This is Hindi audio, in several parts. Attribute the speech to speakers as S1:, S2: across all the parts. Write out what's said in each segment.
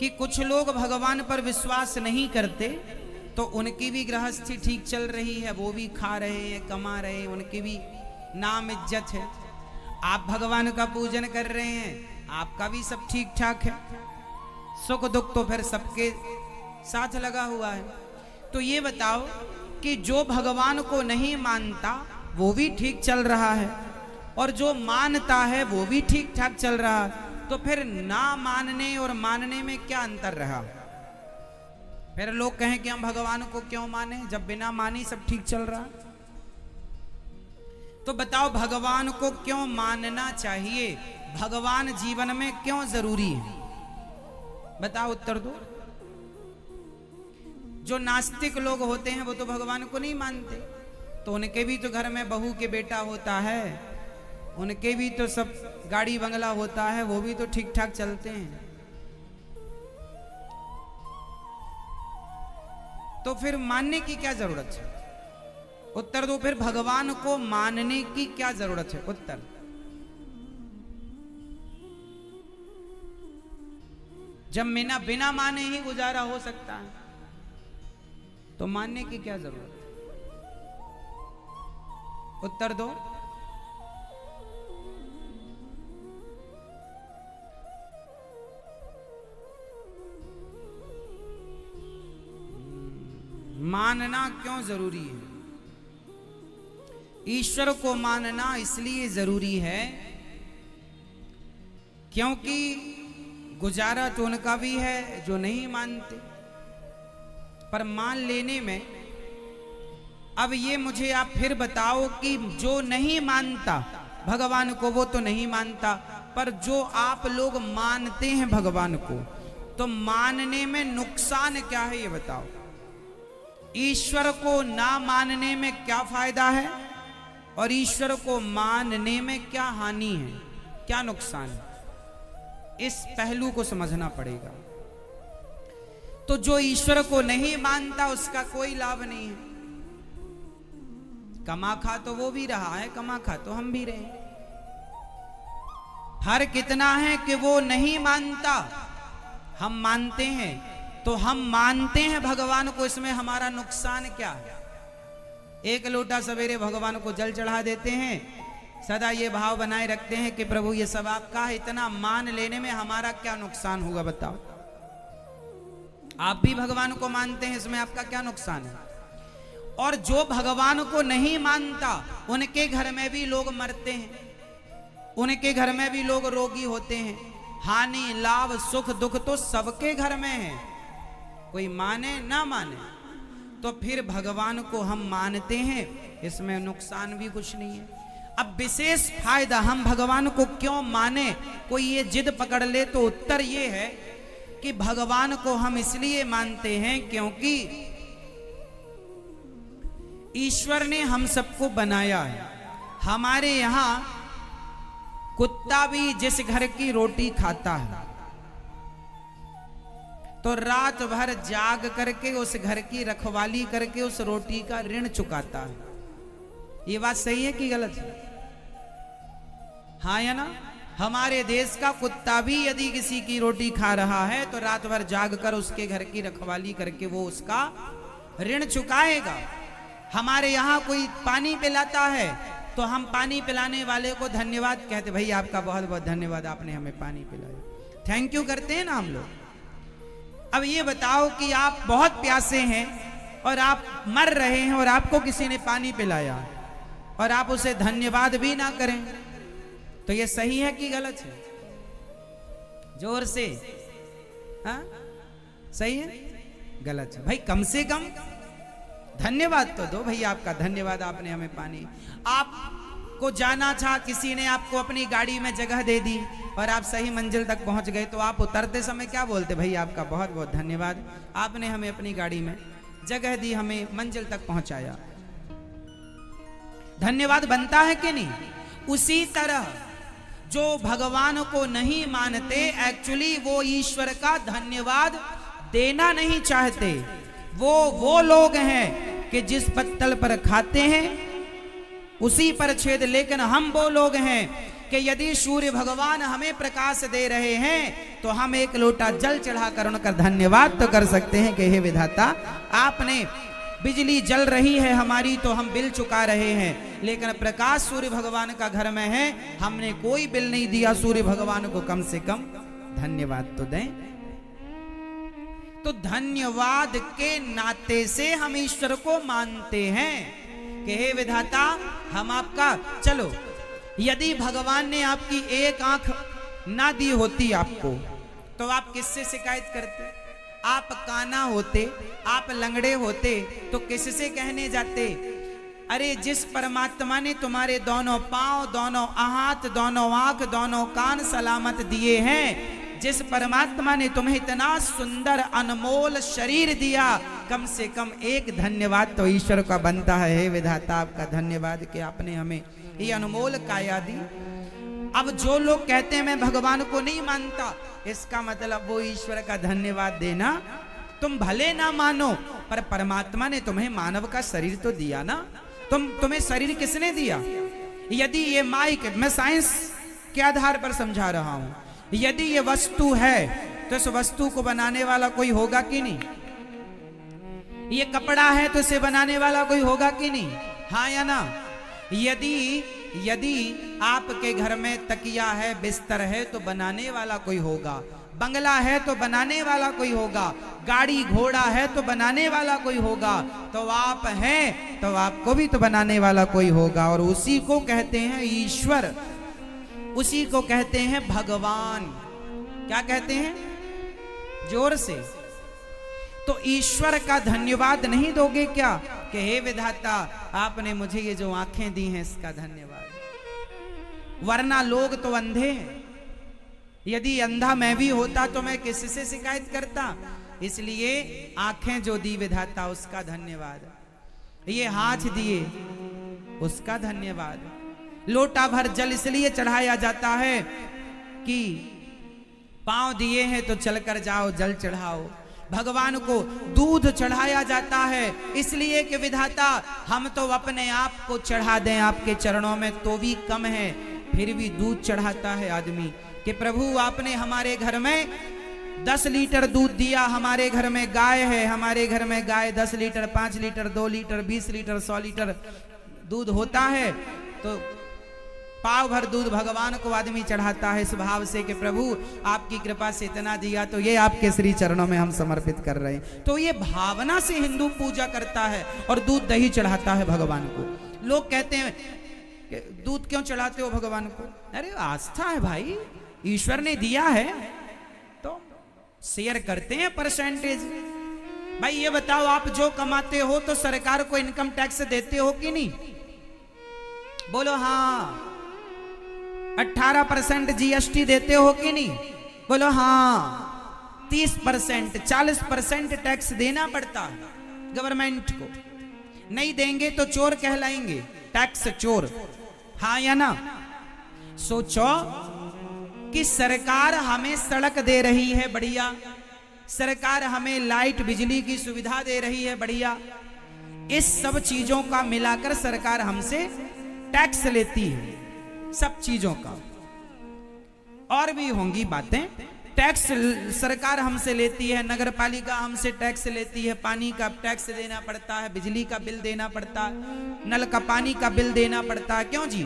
S1: कि कुछ लोग भगवान पर विश्वास नहीं करते, तो उनकी भी गृहस्थी ठीक चल रही है, वो भी खा रहे हैं, कमा रहे हैं, उनकी भी नाम इज्जत है। आप भगवान का पूजन कर रहे हैं, आपका भी सब ठीक ठाक है, सुख दुख तो फिर सबके साथ लगा हुआ है। तो ये बताओ कि जो भगवान को नहीं मानता वो भी ठीक चल रहा है, और जो मानता है वो भी ठीक ठाक चल रहा है, तो फिर ना मानने और मानने में क्या अंतर रहा? फिर लोग कहें कि हम भगवान को क्यों माने जब बिना माने सब ठीक चल रहा। तो बताओ भगवान को क्यों मानना चाहिए, भगवान जीवन में क्यों जरूरी है? बताओ, उत्तर दो। जो नास्तिक लोग होते हैं वो तो भगवान को नहीं मानते, तो उनके भी तो घर में बहू के बेटा होता है, उनके भी तो सब गाड़ी बंगला होता है, वो भी तो ठीक ठाक चलते हैं। तो फिर मानने की क्या जरूरत है? उत्तर दो। फिर भगवान को मानने की क्या जरूरत है? उत्तर। जब बिना माने ही गुजारा हो सकता है, तो मानने की क्या जरूरत है? उत्तर दो। मानना क्यों जरूरी है? ईश्वर को मानना इसलिए जरूरी है क्योंकि गुजारा तो उनका भी है जो नहीं मानते, पर मान लेने में। अब ये मुझे आप फिर बताओ कि जो नहीं मानता भगवान को वो तो नहीं मानता, पर जो आप लोग मानते हैं भगवान को, तो मानने में नुकसान क्या है ये बताओ। ईश्वर को ना मानने में क्या फायदा है, और ईश्वर को मानने में क्या हानि है, क्या नुकसान है? इस पहलू को समझना पड़ेगा। तो जो ईश्वर को नहीं मानता उसका कोई लाभ नहीं है। कमा खा तो वो भी रहा है, कमा खा तो हम भी रहे। फर्क इतना है कि वो नहीं मानता, हम मानते हैं, तो हम मानते हैं भगवान को, इसमें हमारा नुकसान क्या है? एक लोटा सवेरे भगवान को जल चढ़ा देते हैं, सदा ये भाव बनाए रखते हैं कि प्रभु ये सब आपका है, इतना मान लेने में हमारा क्या नुकसान होगा बताओ? आप भी भगवान को मानते हैं, इसमें आपका क्या नुकसान है? और जो भगवान को नहीं मानता उनके घर में भी लोग मरते हैं, उनके घर में भी लोग रोगी होते हैं, हानि लाभ सुख दुख तो सबके घर में है, कोई माने ना माने। तो फिर भगवान को हम मानते हैं, इसमें नुकसान भी कुछ नहीं है। अब विशेष फायदा हम भगवान को क्यों माने, कोई ये जिद पकड़ ले, तो उत्तर ये है कि भगवान को हम इसलिए मानते हैं क्योंकि ईश्वर ने हम सबको बनाया है। हमारे यहां कुत्ता भी जिस घर की रोटी खाता है, तो रात भर जाग करके उस घर की रखवाली करके उस रोटी का ऋण चुकाता है। ये बात सही है कि गलत है? हाँ या ना? हमारे देश का कुत्ता भी यदि किसी की रोटी खा रहा है तो रात भर जाग कर उसके घर की रखवाली करके वो उसका ऋण चुकाएगा। हमारे यहाँ कोई पानी पिलाता है तो हम पानी पिलाने वाले को धन्यवाद कहते, भाई आपका बहुत बहुत धन्यवाद, आपने हमें पानी पिलाया, थैंक यू करते हैं ना हम लोग। अब ये बताओ कि आप बहुत प्यासे हैं और आप मर रहे हैं और आपको किसी ने पानी पिलाया और आप उसे धन्यवाद भी ना करें, तो ये सही है कि गलत है? जोर से हाँ, सही है? गलत है। भाई कम से कम धन्यवाद तो दो, भाई आपका धन्यवाद, आपने हमें पानी। आपको जाना था, किसी ने आपको अपनी गाड़ी में जगह दे दी और आप सही मंजिल तक पहुंच गए, तो आप उतरते समय क्या बोलते? भाई आपका बहुत बहुत धन्यवाद, आपने हमें अपनी गाड़ी में जगह दी, हमें मंजिल तक पहुंचाया। धन्यवाद बनता है कि नहीं? उसी तरह जो भगवान को नहीं मानते, एक्चुअली वो ईश्वर का धन्यवाद देना नहीं चाहते। वो लोग हैं कि जिस पत्तल पर खाते हैं उसी पर छेद, लेकिन हम वो लोग हैं कि यदि सूर्य भगवान हमें प्रकाश दे रहे हैं तो हम एक लोटा जल चढ़ाकर उनका धन्यवाद तो कर सकते हैं कि हे विधाता, आपने बिजली जल रही है हमारी तो हम बिल चुका रहे हैं, लेकिन प्रकाश सूर्य भगवान का घर में है, हमने कोई बिल नहीं दिया, सूर्य भगवान को कम से कम धन्यवाद तो दें। तो धन्यवाद के नाते से हम ईश्वर को मानते हैं कि हे विधाता, हम आपका, चलो यदि भगवान ने आपकी एक आंख ना दी होती आपको तो आप किससे शिकायत करते? आप काना होते, आप लंगड़े होते तो किससे कहने जाते? अरे जिस परमात्मा ने तुम्हारे दोनों पांव, दोनों हाथ, दोनों आंख, दोनों कान सलामत दिए हैं, जिस परमात्मा ने तुम्हें इतना सुंदर अनमोल शरीर दिया, कम से कम एक धन्यवाद तो ईश्वर का बनता है। हे विधाता, आपका धन्यवाद कि आपने हमें ये अनमोल काया दी। अब जो लोग कहते हैं मैं भगवान को नहीं मानता, इसका मतलब वो ईश्वर का धन्यवाद देना, तुम भले ना मानो पर परमात्मा ने तुम्हें मानव का शरीर तो दिया ना। तुम्हें शरीर किसने दिया? यदि ये माइक, मैं साइंस के आधार पर समझा रहा हूं, यदि ये वस्तु है तो इस वस्तु को बनाने वाला कोई होगा कि नहीं? ये कपड़ा है तो इसे बनाने वाला कोई होगा कि नहीं? हाँ या ना? यदि आपके घर में तकिया है, बिस्तर है तो बनाने वाला कोई होगा, बंगला है तो बनाने वाला कोई होगा, गाड़ी घोड़ा है तो बनाने वाला कोई होगा, तो आप हैं तो आपको भी तो बनाने वाला कोई होगा। और उसी को कहते हैं ईश्वर, उसी को कहते हैं भगवान। क्या कहते हैं? जोर से। तो ईश्वर का धन्यवाद नहीं दोगे क्या कि हे विधाता, आपने मुझे ये जो आंखें दी हैं इसका धन्यवाद। वरना लोग तो अंधे हैं, यदि अंधा मैं भी होता तो मैं किससे शिकायत करता? इसलिए आंखें जो दी विधाता उसका धन्यवाद, ये हाथ दिए उसका धन्यवाद। लोटा भर जल इसलिए चढ़ाया जाता है कि पांव दिए हैं तो चलकर जाओ जल चढ़ाओ। भगवान को दूध चढ़ाया जाता है इसलिए कि विधाता, हम तो अपने आप को चढ़ा दें आपके चरणों में तो भी कम है, फिर भी दूध चढ़ाता है आदमी कि प्रभु आपने हमारे घर में 10 लीटर दूध दिया, हमारे घर में गाय है, हमारे घर में गाय 10 litre, 5 litre, 2 litre, 20 litre, 100 litre दूध होता है, तो पाव भर दूध भगवान को आदमी चढ़ाता है इस भाव से कि प्रभु आपकी कृपा से इतना दिया तो ये आपके श्री चरणों में हम समर्पित कर रहे हैं। तो ये भावना से हिंदू पूजा करता है और दूध दही चढ़ाता है भगवान को। लोग कहते हैं कि दूध क्यों चढ़ाते हो भगवान को? अरे आस्था है भाई, ईश्वर ने दिया है तो शेयर करते हैं परसेंटेज। भाई ये बताओ, आप जो कमाते हो तो सरकार को इनकम टैक्स देते हो कि नहीं? बोलो हाँ। 18% जीएसटी देते हो कि नहीं? बोलो हाँ। 30%, 40% टैक्स देना पड़ता है गवर्नमेंट को, नहीं देंगे तो चोर कहलाएंगे, टैक्स चोर। हाँ या ना? सोचो कि सरकार हमें सड़क दे रही है बढ़िया, सरकार हमें लाइट बिजली की सुविधा दे रही है बढ़िया, इस सब चीजों का मिलाकर सरकार हमसे टैक्स लेती है, सब चीजों का। और भी होंगी बातें, टैक्स सरकार हमसे लेती है, नगर पालिका हमसे टैक्स लेती है, पानी का टैक्स देना पड़ता है, बिजली का बिल देना पड़ता है, नल का पानी का बिल देना पड़ता है। क्यों जी?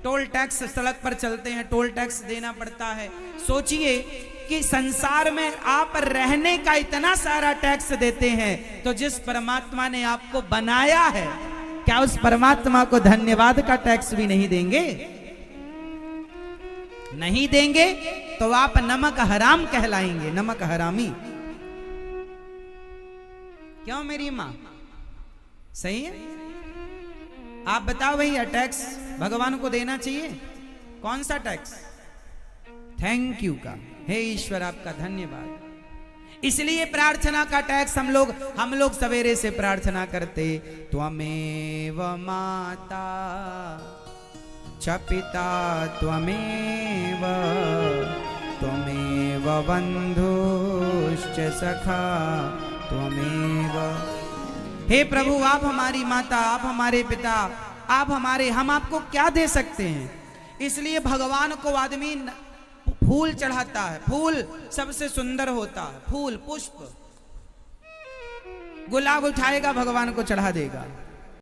S1: टोल टैक्स, सड़क पर चलते हैं टोल टैक्स देना पड़ता है। सोचिए कि संसार में आप रहने का इतना सारा टैक्स देते हैं, तो जिस परमात्मा ने आपको बनाया है, क्या उस परमात्मा को धन्यवाद का टैक्स भी नहीं देंगे? नहीं देंगे तो आप नमक हराम कहलाएंगे, नमक हरामी। क्यों मेरी मां? सही है? आप बताओ भैया, टैक्स भगवान को देना चाहिए? कौन सा टैक्स? थैंक यू का। हे ईश्वर आपका धन्यवाद। इसलिए प्रार्थना का टैक्स हम लोग सवेरे से प्रार्थना करते, त्वमेव माता च पिता त्वमेव, त्वमेव बंधुश्च सखा त्वमेव। हे प्रभु, आप हमारी माता, आप हमारे पिता, आप हमारे, हम आपको क्या दे सकते हैं? इसलिए भगवान को आदमी फूल चढ़ाता है। फूल सबसे सुंदर होता है, फूल पुष्प। गुलाब उठाएगा भगवान को चढ़ा देगा।